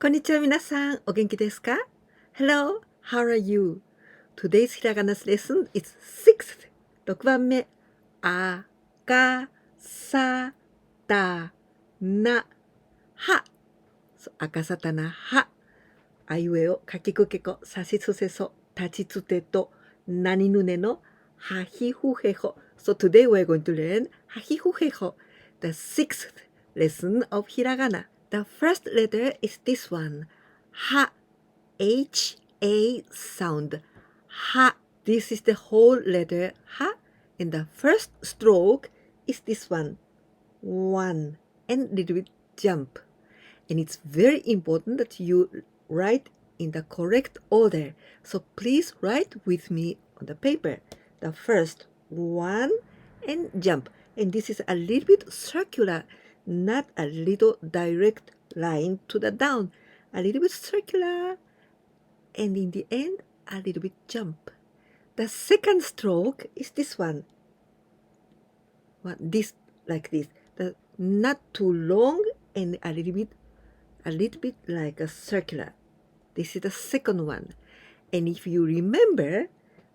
こんにちは皆さん、お元気ですか？ Hello, how are you? Today's Hiragana's lesson is 6th. 6番目。あかさたなは。あかさたなは。あいうえお、かきくけこ、さしすせそ、たちつてと、なにぬねの、はひふへほ。So today we're going to learn はひふへほ, the 6th lesson of Hiragana. The first letter is this one. Ha. H-A sound. Ha. This is the whole letter ha. And the first stroke is this one. One. And little bit jump. And it's very important that you write in the correct order. So please write with me on the paper. The first one and jump. And this is a little bit circular, not a little direct line to the down. A little bit circular. And in the end, a little bit jump. The second stroke is this one. This like this. Not too long and a little bit like a circular. This is the second one. And if you remember,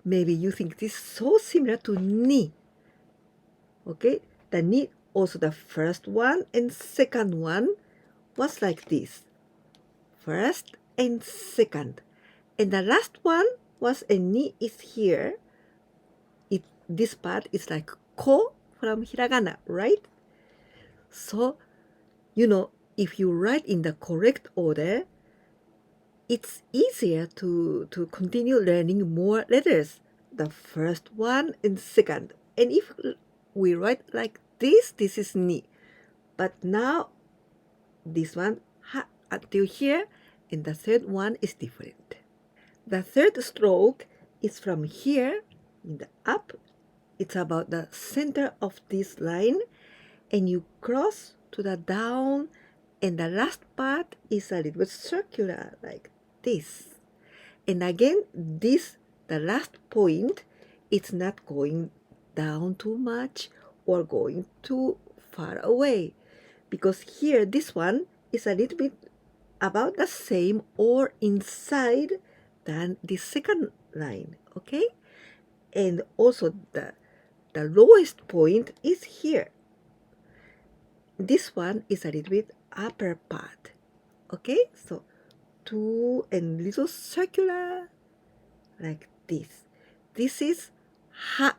maybe you think this is so similar to ni. Okay? The ni, also the first one and second one was like this. First and second. And the last one was a ni is here. This part is like ko from hiragana, right? So, if you write in the correct order, it's easier to continue learning more letters. The first one and second. And if we write like this is ni. But now, this one, ha, until here, and the third one is different. The third stroke is from here, in the up. It's about the center of this line, and you cross to the down, and the last part is a little bit circular, like this. And again, the last point, it's not going down too much or going too far away. Because here, this one is a little bit about the same or inside than the second line, okay? And also the lowest point is here. This one is a little bit upper part, okay? So two and little circular like this. This is ha.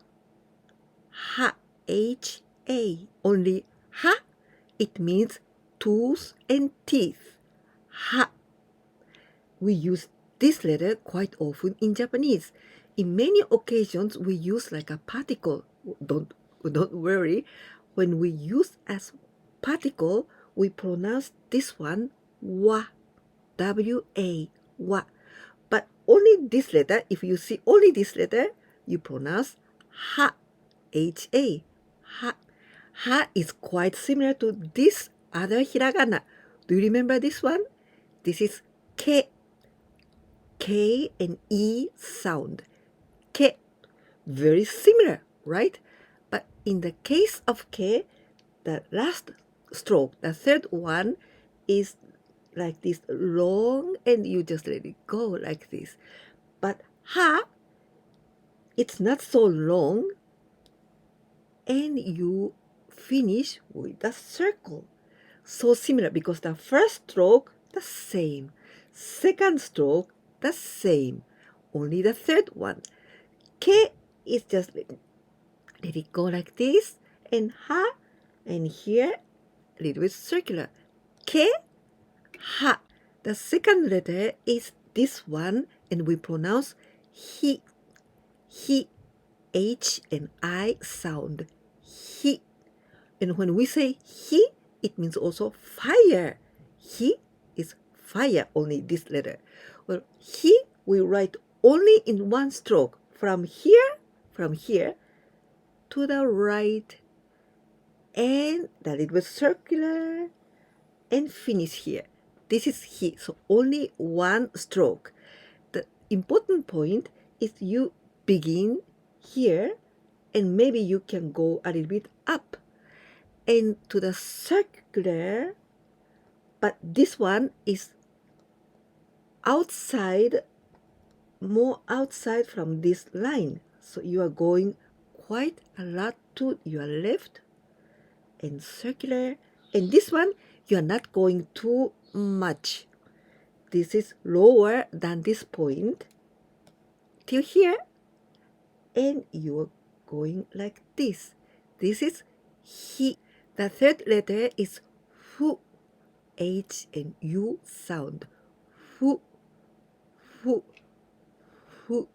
Ha. H-A. Only ha. It means tooth and teeth. Ha. We use this letter quite often in Japanese. In many occasions, we use like a particle. Don't worry. When we use as particle, we pronounce this one wa. W-A. Wa. But only this letter, if you see only this letter, you pronounce ha. H-A. Ha. Ha is quite similar to this other hiragana. Do you remember this one? This is ke. K and E sound. Ke. Very similar, right? But in the case of ke, the last stroke, the third one, is like this long, and you just let it go like this. But ha, it's not so long, and you finish with a circle. So similar, because the first stroke, the same. Second stroke, the same. Only the third one. Ke is just let it go like this, and ha, and here a little bit circular. Ke, ha. The second letter is this one, and we pronounce hi. Hi, H and I sound. Hi. And when we say hi, it means also fire. Hi is fire, only this letter. Well, hi we write only in one stroke, from here to the right, and the little bit circular, and finish here. This is hi, so only one stroke. The important point is you begin here, and maybe you can go a little bit up and to the circular, but this one is outside, more outside from this line. So you are going quite a lot to your left and circular. And this one, you are not going too much. This is lower than this point till here. And you are going like this. This is hi. The third letter is fu. H and U sound. Fu, fu, fu.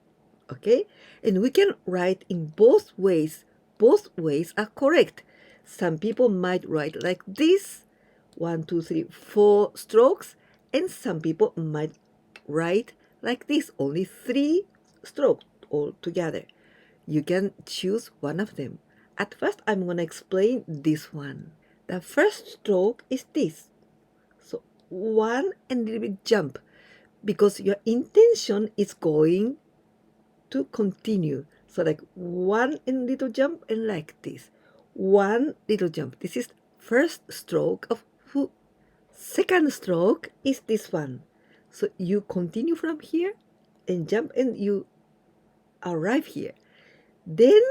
Okay? And we can write in both ways. Both ways are correct. Some people might write like this. 1, 2, 3, 4 strokes. And some people might write like this. Only 3 strokes altogether. You can choose one of them. At first, I'm going to explain this one. The first stroke is this. So, one and little bit jump. Because your intention is going to continue. So, like one and little jump and like this. One little jump. This is first stroke of fu. Second stroke is this one. So, you continue from here and jump and you arrive here. Then,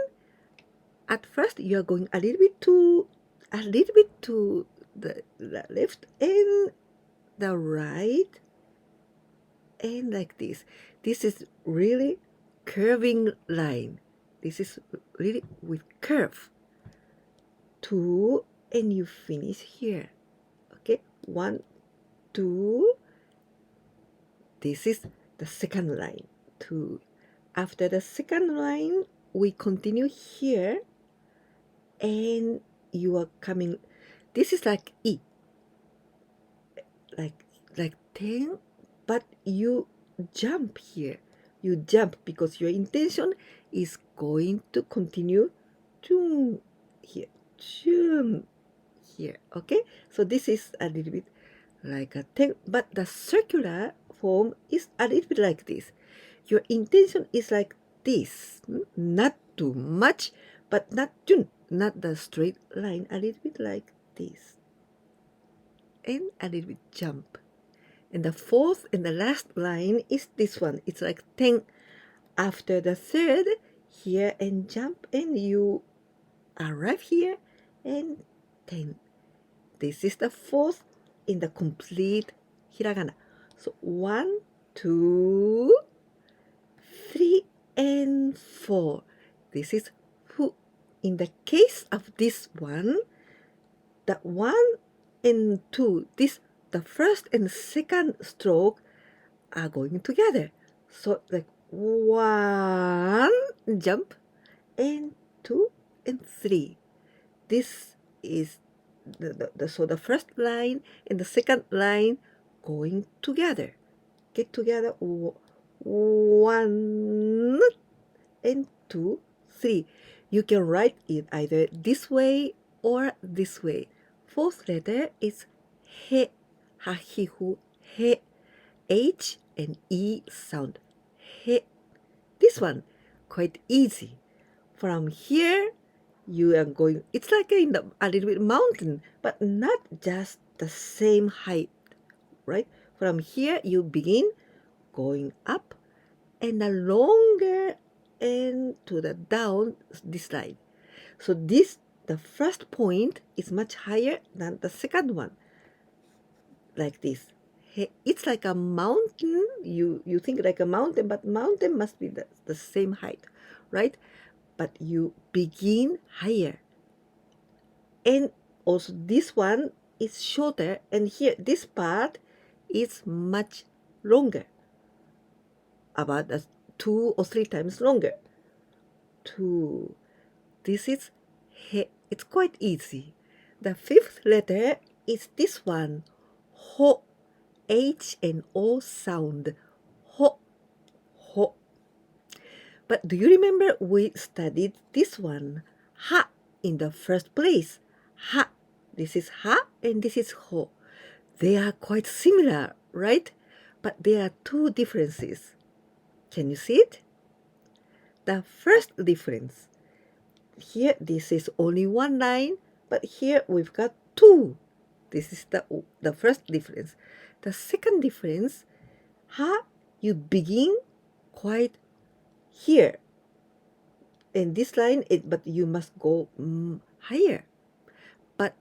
at first, you are going a little bit to the left and the right, and like this. This is really curving line. This is really with curve. 2, and you finish here. Okay, 1, 2. This is the second line. 2. After the second line, we continue here, and you are coming. This is like E, like 10, but you jump here. You jump because your intention is going to continue to here, here. Okay, so this is a little bit like a 10, but the circular form is a little bit like this. Your intention is like this, not too much, but not the straight line, a little bit like this, and a little bit jump. And the fourth and the last line is this one. It's like 10 after the third, here and jump, and you arrive here and 10. This is the fourth in the complete hiragana. So 1, 2, 3, and 4. This is fu. In the case of this one, the 1 and 2, the first and second stroke are going together. So like 1 jump and 2 and 3. This is so the first line and the second line going together. Get together 1 and 2, 3. You can write it either this way or this way. Fourth letter is he, ha, hi, hu, he. H and E sound. He. This one, quite easy. From here, you are going, it's like a little bit mountain, but not just the same height, right? From here, you begin going up and a longer and to the down this side. So the first point is much higher than the second one, like this. It's like a mountain. You think like a mountain, but mountain must be the same height, right? But you begin higher. And also this one is shorter, and here this part is much longer, about 2 or 3 times longer. 2. This is he. It's quite easy. The fifth letter is this one, ho. H and O sound. Ho, ho. But do you remember we studied this one, ha, in the first place? Ha. This is ha and this is ho. They are quite similar, right? But there are 2 differences. Can you see it? The first difference. Here, this is only 1 line, but here we've got 2. This is the first difference. The second difference, Ha, you begin quite here. And this line, but you must go higher. But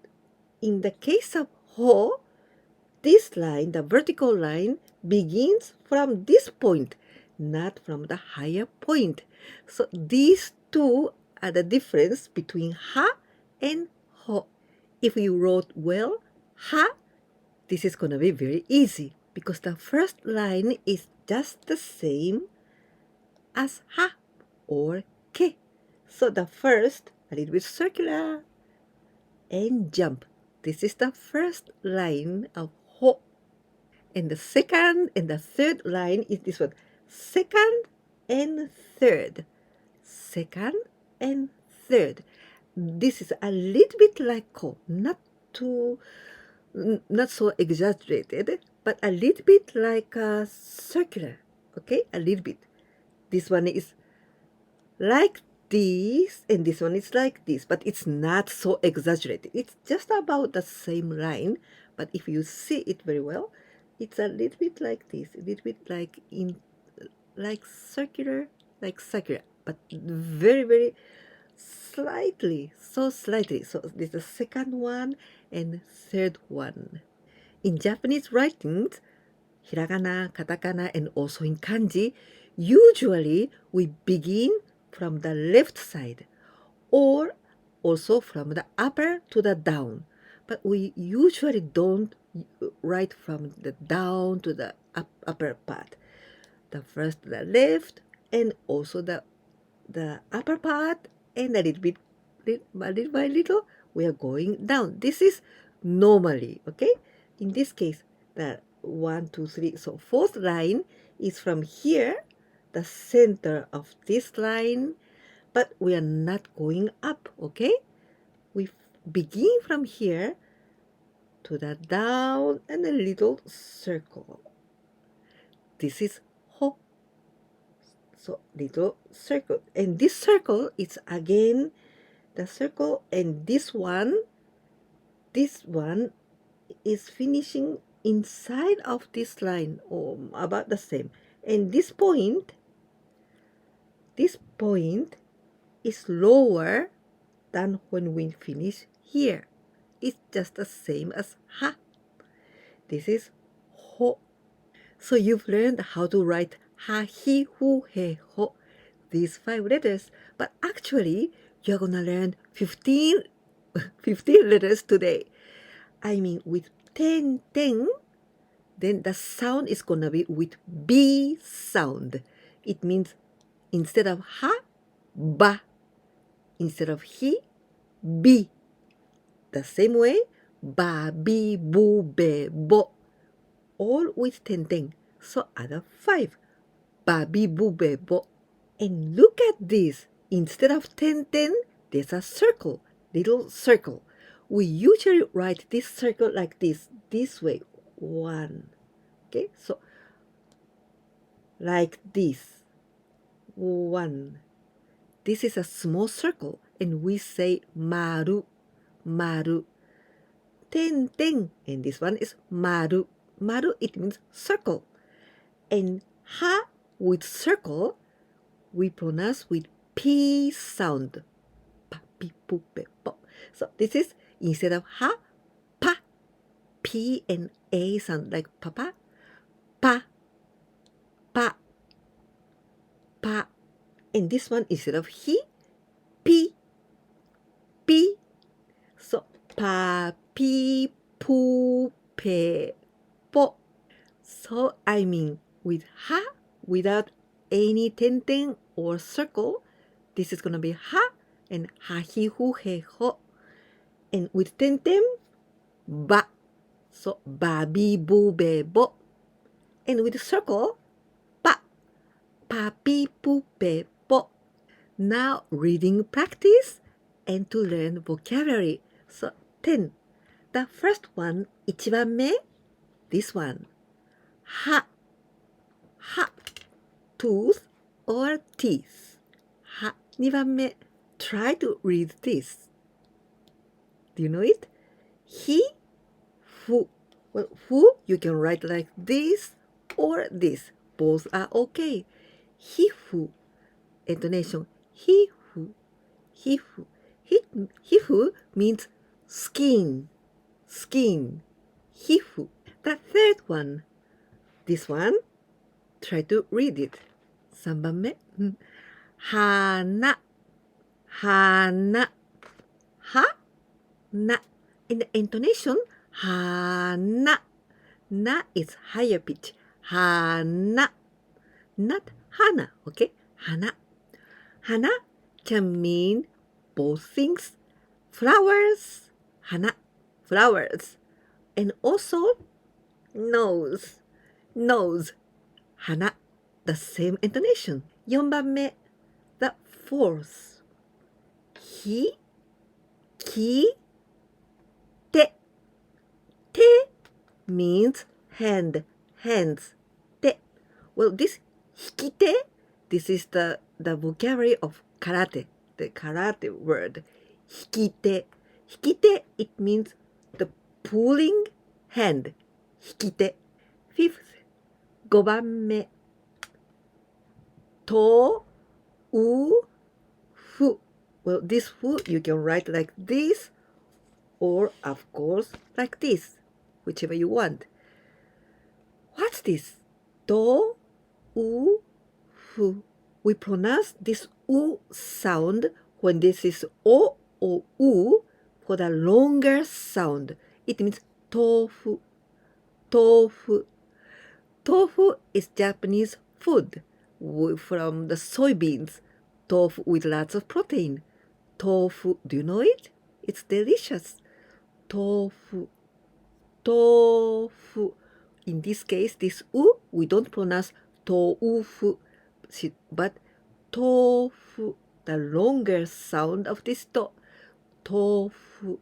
in the case of ho, this line, the vertical line, begins from this point, not from the higher point. So these two are the difference between ha and ho. If you wrote well, ha, this is going to be very easy because the first line is just the same as ha or ke. So the first, a little bit circular, and jump. This is the first line of ho. And the second and the third line is this one. Second and third. Second and third. This is a little bit like ko, not so exaggerated, but a little bit like circular. Okay, a little bit. This one is like this, and this one is like this, but it's not so exaggerated. It's just about the same line, but if you see it very well, it's a little bit like this, a little bit like circular, but very, very slightly, so slightly. So this is the second one and third one. In Japanese writings, hiragana, katakana, and also in kanji, usually we begin from the left side or also from the upper to the down. But we usually don't write from the down to the upper part. The first the left and also the upper part, and a little bit, little by little, we are going down. This is normally, okay? In this case, the 1, 2, 3, so fourth line is from here, the center of this line, but we are not going up, okay? We begin from here to the down and a little circle. This is ho. So little circle. And this circle is again the circle, and this one is finishing inside of this line, or about the same. And this point is lower than when we finish here. It's just the same as ha. This is ho. So you've learned how to write ha, hi, hu, he, ho, these 5 letters. But actually, you're gonna learn 15 letters today. I mean, with 10, then the sound is gonna be with B sound. It means instead of ha, ba. Instead of hi, bi. The same way, ba, bi, bu, be, bo. All with 10. So other 5. Ba, bi, bu, be, bo. And look at this. Instead of 10, there's a circle, little circle. We usually write this circle like this way. 1. Okay, so like this. 1. This is a small circle, and we say maru, maru. 10, and this one is maru. Maru, it means circle. And ha with circle, we pronounce with P sound. Pa, pi, pu, pe, po. So this is, instead of ha, pa. P and A sound like papa. Pa, pa, pa. And this one, instead of he, pi, pi. So pa, pi, pu, pe, po. So I mean, with ha, without any 10 or circle, this is gonna be ha and ha, hi, hu, he, ho. And with 10, ba. So ba, bi, bu, be, bo. And with circle, pa. Pa, pi, pu, pe, po. Now reading practice and to learn vocabulary. So 10. The first one, 1番目, this one. Ha. Ha. Tooth or teeth. Ha. 2番目. Try to read this. Do you know it? Hi, fu. Well, fu, you can write like this or this. Both are okay. Hifu, intonation. Hifu, hifu. Hifu means skin, skin. Hifu. The third one, this one, try to read it. 3番目。花、花、は、な。In the intonation, 花。Na is higher pitch. Hana. Not hana, okay? Hana. Hana can mean both things. Flowers. Hana. Flowers. And also nose. Nose. Hana. The same intonation. 4番目. The fourth. Hi. Ki. Te. Te means hand, hands. Te. Well, this hikite, this is the vocabulary of karate, the karate word. Hikite. Hikite, it means the pulling hand. Hikite. Fifth, 5番目. To, u, fu. Well, this fu you can write like this, or of course like this, whichever you want. What's this? To, u, fu. We pronounce this u sound when this is o or u for the longer sound. It means tofu. Tofu. Tofu is Japanese food from the soybeans. Tofu with lots of protein. Tofu, do you know it? It's delicious. Tofu. Tofu. In this case, this u, we don't pronounce tofu, but tofu. The longer sound of this to. Tofu.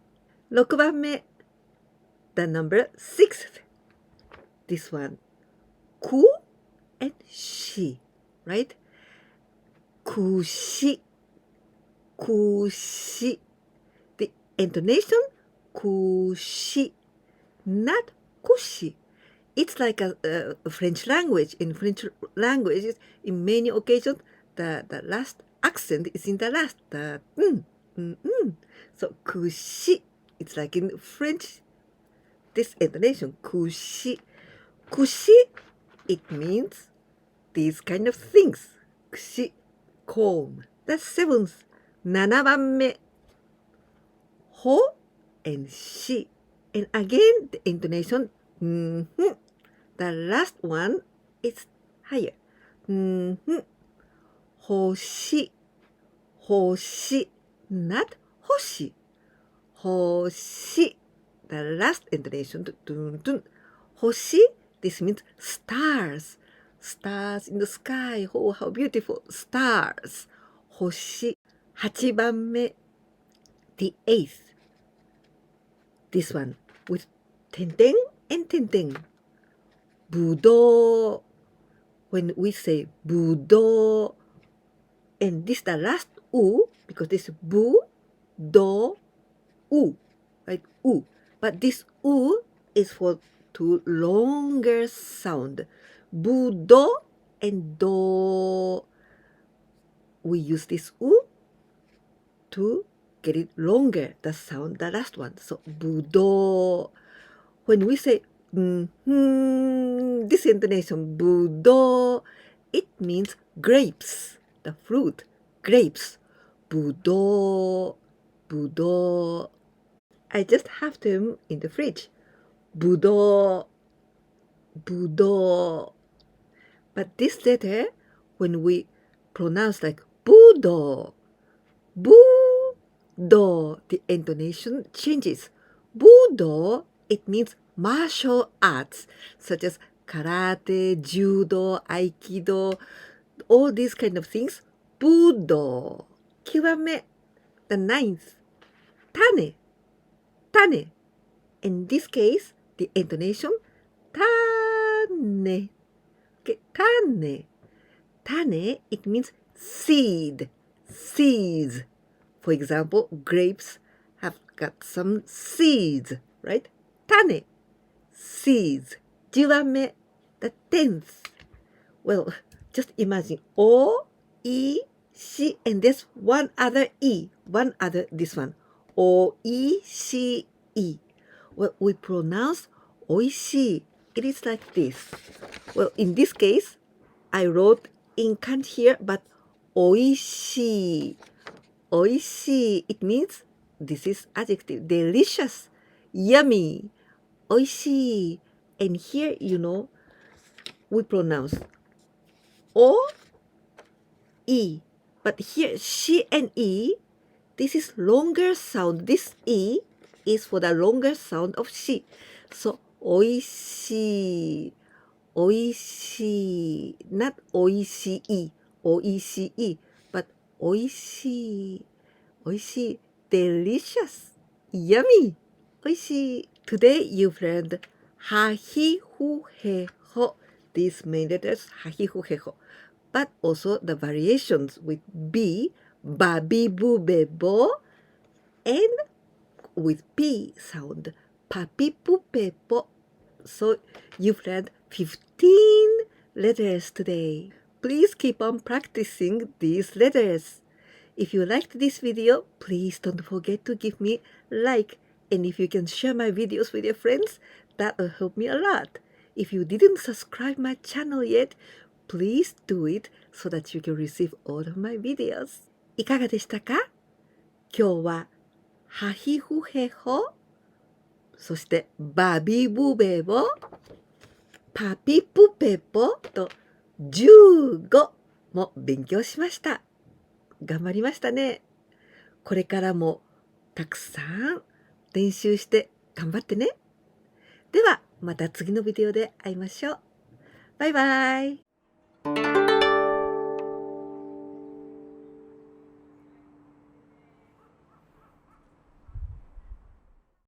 6番目. The number 6th. This one. Ku and shi, right? Kushi. Kushi. The intonation, kushi, not kushi. It's like a French language. In French language, in many occasions, the last accent is in the last. So kushi, it's like in French, this intonation, kushi. Kushi, it means these kind of things. Kushi, comb. That's 7th. 7番目. Ho and shi. And again, the intonation, the last one is higher. Hoshi. Hoshi. Not hoshi. Hoshi. The last intonation. Hoshi. This means stars. Stars in the sky. Oh, how beautiful. Stars. Hoshi. 8番目. The 8th. This one with tenten and tenten. Budo. When we say budo, and this the last u, because this bu, do, u, right? U. But this u is for two longer sound. Budo and do. We use this u to get it longer, the sound, the last one. So, budo. When we say, this intonation, budo, it means grapes, the fruit, grapes. Budo, budo. I just have them in the fridge. Budo, budo. But this letter, when we pronounce like budo, budo, the intonation changes. Budo, it means martial arts, such as karate, judo, aikido, all these kind of things. Budo. 9番目. The 9th. Tane. Tane. In this case, the intonation, tane. Okay, tane. Tane, it means seed. Seeds. For example, grapes have got some seeds, right? Tane. Seeds. 10番目. the tense. Well, just imagine O, E, C, and there's one other E. This one. O, E, C, E. Well, we pronounce oishii. It is like this. Well, in this case, I wrote in kanji here, but oishii. Oishii. It means this is adjective. Delicious. Yummy. Oishii. And here, we pronounce O, E. But here, she and E, this is longer sound. This E is for the longer sound of she. So, oishii. Oishii. Not oishii. Oishii. But oishii. Oishii. Delicious. Yummy. Oishii. Today you've learned ha hi hu he ho. These main letters, ha hi hu he ho. But also the variations with B, ba bi bu be bo, and with P sound, pa pi pu pe po. So you've learned 15 letters today. Please keep on practicing these letters. If you liked this video, please don't forget to give me a like. And if you can share my videos with your friends, that will help me a lot. If you didn't subscribe my channel yet, please do it so that you can receive all of my videos. いかがでしたか？今日ははひふへほ、そしてバビブベボ、パピプペポと15も勉強しました。頑張りましたね。これからもたくさん練習して頑張ってね。ではまた次のビデオで会いましょう。バイバイ。